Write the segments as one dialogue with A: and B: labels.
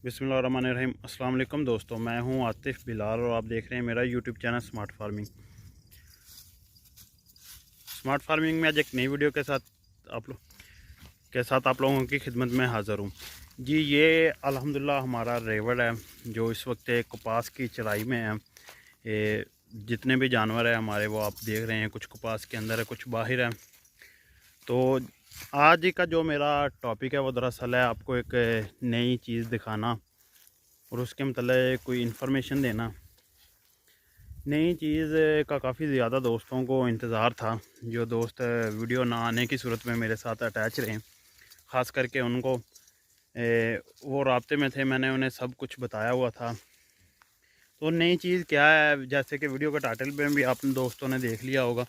A: बिस्मिल्लाहिर्रहमानिर्रहीम। अस्सलाम वालेकुम दोस्तों, मैं हूं आतिफ़ बिलाल और आप देख रहे हैं मेरा YouTube channel smart farming. Smart farming में आज एक नई वीडियो के साथ आप लोगों की खिदमत में हाज़िर हूं। जी, ये अल्हम्दुलिल्लाह हमारा रेवड़ है जो इस वक्त कपास की चराई में है। ये जितने भी जानवर हैं हमारे, वो आप देख रहे हैं, कुछ कपास के अंदर है, कुछ बाहर है। तो आज का जो मेरा टॉपिक है वो दरअसल है आपको एक नई चीज़ दिखाना और उसके मतलब कोई इन्फॉर्मेशन देना। नई चीज़ का काफ़ी ज़्यादा दोस्तों को इंतज़ार था। जो दोस्त वीडियो ना आने की सूरत में मेरे साथ अटैच रहे, ख़ास करके उनको वो राब्ते में थे, मैंने उन्हें सब कुछ बताया हुआ था। तो नई चीज़ क्या है, जैसे कि वीडियो का टाइटल में भी आप दोस्तों ने देख लिया होगा,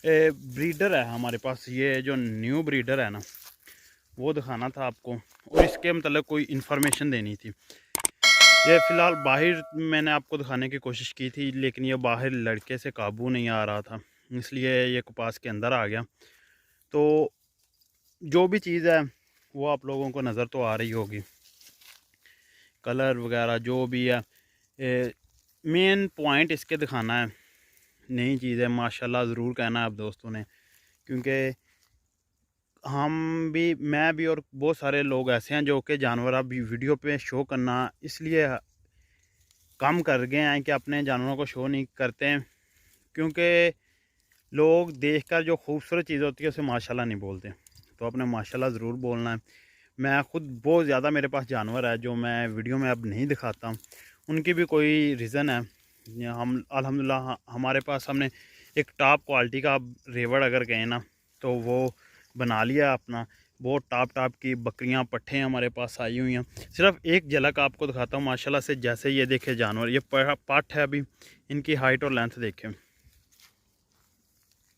A: ब्रीडर है हमारे पास। ये जो न्यू ब्रीडर है ना, वो दिखाना था आपको और इसके मतलब कोई इन्फॉर्मेशन देनी थी। ये फ़िलहाल बाहर मैंने आपको दिखाने की कोशिश की थी, लेकिन ये बाहर लड़के से काबू नहीं आ रहा था, इसलिए ये कपास के अंदर आ गया। तो जो भी चीज़ है वो आप लोगों को नज़र तो आ रही होगी, कलर वगैरह जो भी है। मेन पॉइंट इसके दिखाना है। नई चीज़ है, माशाल्लाह ज़रूर कहना है आप दोस्तों ने, क्योंकि हम भी, मैं भी और बहुत सारे लोग ऐसे हैं जो कि जानवर अभी वीडियो पे शो करना इसलिए कम कर गए हैं कि अपने जानवरों को शो नहीं करते हैं, क्योंकि लोग देखकर जो खूबसूरत चीज़ होती है उसे माशाल्लाह नहीं बोलते। तो अपने माशाल्लाह ज़रूर बोलना है। मैं ख़ुद बहुत ज़्यादा, मेरे पास जानवर है जो मैं वीडियो में अब नहीं दिखाता। उनकी भी कोई रीज़न है। हम अल्हम्दुलिल्लाह हमारे पास, हमने एक टॉप क्वालिटी का रेवड़ अगर गए ना, तो वो बना लिया अपना। बहुत टॉप की बकरियां पट्ठे हमारे पास आई हुई हैं। सिर्फ एक झलक आपको दिखाता हूँ माशाल्लाह से। जैसे ये देखे जानवर, ये पाठ है, अभी इनकी हाइट और लेंथ देखें,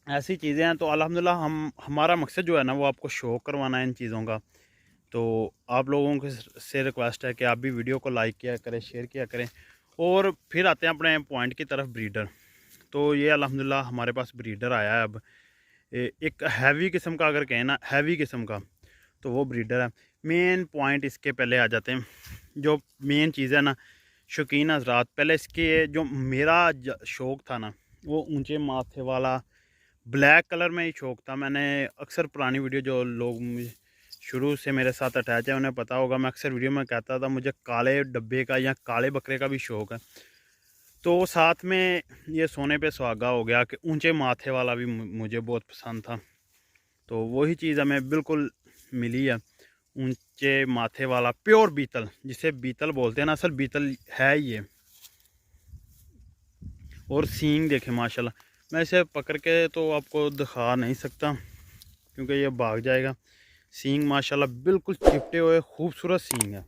A: ऐसी चीज़ें हैं। तो अल्हम्दुलिल्लाह हमारा मकसद जो है ना, वो आपको शो करवाना है इन चीज़ों का। तो आप लोगों के से रिक्वेस्ट है कि आप भी वीडियो को लाइक किया करें, शेयर किया करें। और फिर आते हैं अपने पॉइंट की तरफ, ब्रीडर। तो ये अल्हम्दुलिल्लाह हमारे पास ब्रीडर आया है अब। एक हैवी किस्म का अगर कहें ना, हैवी किस्म का, तो वो ब्रीडर है। मेन पॉइंट इसके पहले आ जाते हैं। जो मेन चीज़ है ना, शौकीन हजरात, पहले इसके जो मेरा शौक़ था ना, वो ऊंचे माथे वाला ब्लैक कलर में ही शौक़ था। मैंने अक्सर पुरानी वीडियो, जो लोग शुरू से मेरे साथ अटैच है उन्हें पता होगा, मैं अक्सर वीडियो में कहता था मुझे काले डब्बे का या काले बकरे का भी शौक़ है। तो साथ में ये सोने पे सुहागा हो गया कि ऊंचे माथे वाला भी मुझे बहुत पसंद था। तो वही चीज़ हमें बिल्कुल मिली है, ऊंचे माथे वाला प्योर बीतल, जिसे बीतल बोलते हैं ना, असल बीतल है ये। और सींग देखें माशाल्लाह। मैं इसे पकड़ के तो आपको दिखा नहीं सकता क्योंकि ये भाग जाएगा। सींग माशाल्लाह बिल्कुल चिपटे हुए खूबसूरत सींग है।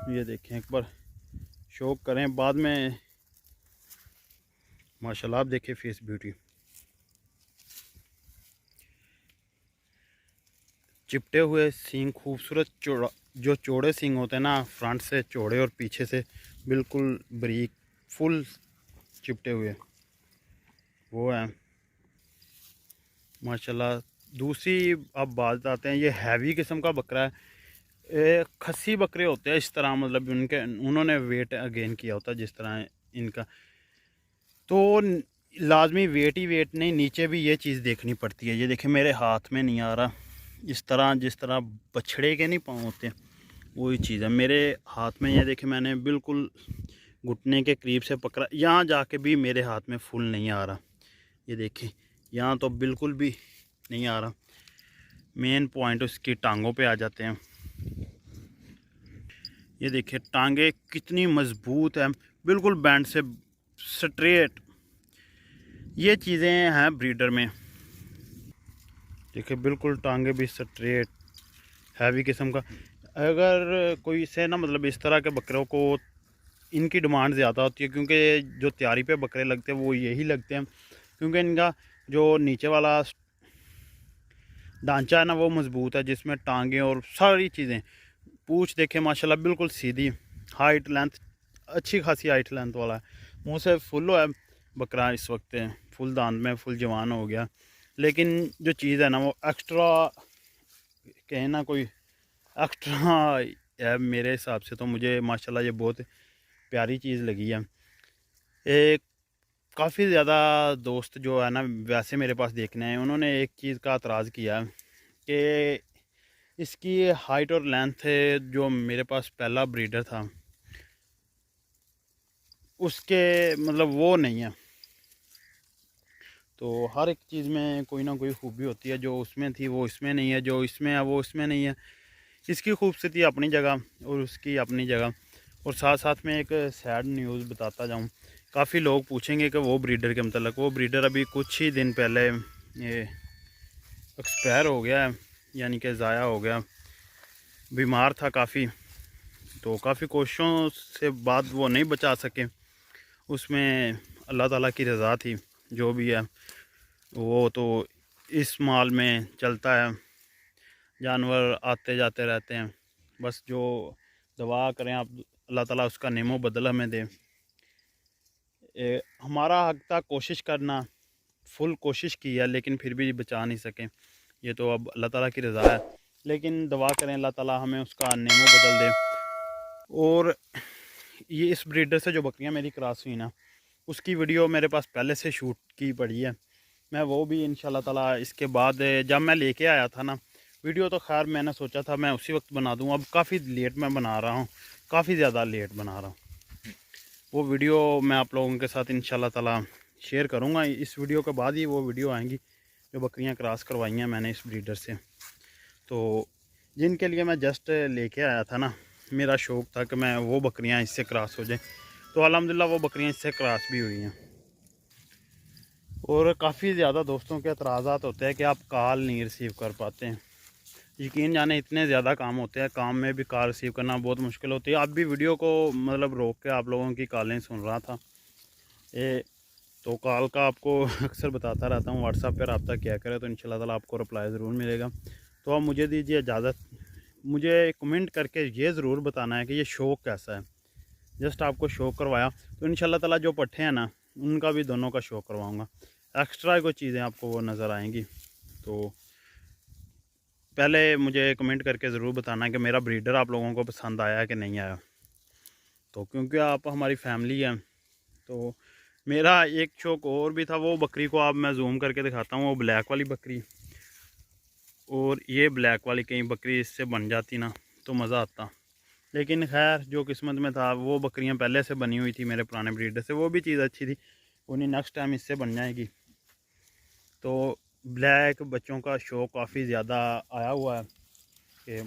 A: ये देखें, एक बार शौक करें, बाद में माशाल्लाह आप देखें फेस ब्यूटी। चिपटे हुए सींग, खूबसूरत चौड़ा, जो चौड़े सींग होते हैं ना, फ्रंट से चौड़े और पीछे से बिल्कुल बारीक, फुल चिपटे हुए, वो है माशाल्लाह। दूसरी अब बात आते हैं, ये हैवी किस्म का बकरा है। खस्सी बकरे होते हैं इस तरह, मतलब उन्होंने वेट गेन किया होता है जिस तरह इनका, तो लाजमी वेट ही वेट नहीं, नीचे भी ये चीज़ देखनी पड़ती है। ये देखें मेरे हाथ में नहीं आ रहा, इस तरह जिस तरह बछड़े के नहीं पाँव होते हैं, वही चीज़ है मेरे हाथ में। ये देखें मैंने बिल्कुल घुटने के करीब से पकड़ा, यहाँ जाके भी मेरे हाथ में फुल नहीं आ रहा। ये देखें यहाँ तो बिल्कुल भी नहीं आ रहा। मेन पॉइंट उसकी टांगों पे आ जाते हैं। ये देखिए टांगे कितनी मज़बूत है, बिल्कुल बैंड से स्ट्रेट। ये चीज़ें हैं ब्रीडर में। देखिए बिल्कुल टांगे भी स्ट्रेट, हैवी किस्म का। अगर कोई से ना, मतलब इस तरह के बकरों को, इनकी डिमांड ज़्यादा होती है, क्योंकि जो तैयारी पे बकरे लगते हैं वो यही लगते हैं, क्योंकि इनका जो नीचे वाला ढांचा है ना, वो मज़बूत है, जिसमें टांगे और सारी चीज़ें। पूँछ देखें माशाल्लाह बिल्कुल सीधी, हाइट लेंथ अच्छी खासी हाइट लेंथ वाला है। मुँह से फुल है बकरा, इस वक्त फुल दांत में, फुल जवान हो गया। लेकिन जो चीज़ है ना, वो एक्स्ट्रा कहें ना, कोई एक्स्ट्रा है मेरे हिसाब से तो मुझे माशाल्लाह ये बहुत प्यारी चीज़ लगी है। एक काफ़ी ज़्यादा दोस्त जो है ना वैसे मेरे पास देखने आए, उन्होंने एक चीज़ का एतराज़ किया कि इसकी हाइट और लेंथ जो मेरे पास पहला ब्रीडर था उसके मतलब वो नहीं है। तो हर एक चीज़ में कोई ना कोई खूबी होती है, जो उसमें थी वो इसमें नहीं है, जो इसमें है वो उसमें नहीं है। इसकी खूबसूरती अपनी जगह और उसकी अपनी जगह। और साथ साथ में एक सैड न्यूज़ बताता जाऊँ, काफ़ी लोग पूछेंगे कि वो ब्रीडर के मतलब, वो ब्रीडर अभी कुछ ही दिन पहले ये एक्सपायर हो गया है, यानी कि ज़ाया हो गया। बीमार था काफ़ी, तो काफ़ी कोशिशों से बाद वो नहीं बचा सके। उसमें अल्लाह ताला की रज़ा थी, जो भी है वो तो इस माल में चलता है, जानवर आते जाते रहते हैं। बस जो दुआ करें आप, अल्लाह ताला उसका नेमो बदल हमें दे। हमारा हक था कोशिश करना, फुल कोशिश की है, लेकिन फिर भी बचा नहीं सके। ये तो अब अल्लाह ताला की रज़ा है, लेकिन दुआ करें अल्लाह ताला हमें उसका नेमो बदल दे। और ये इस ब्रीडर से जो बकरियां मेरी क्रॉस हुई ना, उसकी वीडियो मेरे पास पहले से शूट की पड़ी है। मैं वो भी इंशाल्लाह ताला इसके बाद जब मैं लेके आया था ना वीडियो, तो खैर मैंने सोचा था मैं उसी वक्त बना दूँ। अब काफ़ी लेट मैं बना रहा हूँ, काफ़ी ज़्यादा लेट बना रहा हूँ। वो वीडियो मैं आप लोगों के साथ इंशाल्लाह ताला शेयर करूँगा। इस वीडियो के बाद ही वो वीडियो आएंगी जो बकरियाँ क्रॉस करवाई हैं मैंने इस ब्रीडर से। तो जिनके लिए मैं जस्ट लेके आया था ना, मेरा शौक़ था कि मैं वो बकरियाँ इससे क्रॉस हो जाएं, तो अल्हम्दुलिल्लाह वो बकरियाँ इससे क्रॉस भी हुई हैं। और काफ़ी ज़्यादा दोस्तों के एतराज़ात होते हैं कि आप कॉल नहीं रिसीव कर पाते हैं। यकीन जाने इतने ज़्यादा काम होते हैं, काम में भी कॉल रिसीव करना बहुत मुश्किल होती है। अब भी वीडियो को मतलब रोक के आप लोगों की कॉलें सुन रहा था, ये तो कॉल का आपको अक्सर बताता रहता हूँ, व्हाट्सएप पर रब्ता किया करें तो इंशाल्लाह ताला आपको रिप्लाई ज़रूर मिलेगा। तो आप मुझे दीजिए इजाज़त, मुझे कमेंट करके ये ज़रूर बताना है कि ये शौक़ कैसा है। जस्ट आपको शौक़ करवाया, तो इंशाल्लाह ताला जो पट्ठे हैं ना उनका भी दोनों का शौक़ करवाऊँगा। एक्स्ट्रा कोई चीज़ें आपको वो नज़र आएंगी। तो पहले मुझे कमेंट करके ज़रूर बताना कि मेरा ब्रीडर आप लोगों को पसंद आया कि नहीं आया। तो क्योंकि आप हमारी फैमिली हैं, तो मेरा एक शौक़ और भी था। वो बकरी को आप मैं जूम करके दिखाता हूँ, वो ब्लैक वाली बकरी और ये ब्लैक वाली, कहीं बकरी इससे बन जाती ना तो मज़ा आता। लेकिन खैर जो किस्मत में था, वो बकरियां पहले से बनी हुई थी मेरे पुराने ब्रीडर से, वो भी चीज़ अच्छी थी, उन्हें नेक्स्ट टाइम इससे बन जाएगी। तो ब्लैक बच्चों का शौक़ काफ़ी ज़्यादा आया हुआ है कि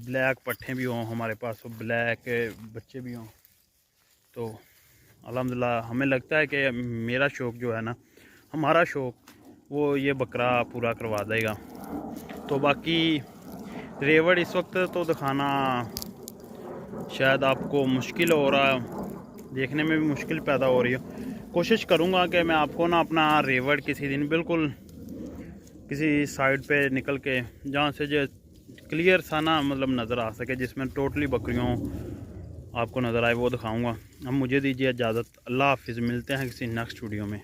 A: ब्लैक पट्ठे भी हों हमारे पास, तो ब्लैक बच्चे भी हों। तो अल्हम्दुलिल्लाह हमें लगता है कि मेरा शौक़ जो है ना, हमारा शौक़ वो ये बकरा पूरा करवा देगा। तो बाकी रेवड़ इस वक्त तो दिखाना शायद आपको मुश्किल हो रहा है, देखने में भी मुश्किल पैदा हो रही है। कोशिश करूँगा कि मैं आपको ना अपना रेवड़ किसी दिन बिल्कुल किसी साइड पे निकल के, जहाँ से जो क्लियर सा ना मतलब नज़र आ सके, जिसमें टोटली बकरियों आपको नज़र आए, वो दिखाऊँगा। अब मुझे दीजिए इजाज़त, अल्लाह हाफ़िज़, मिलते हैं किसी नेक्स्ट वीडियो में।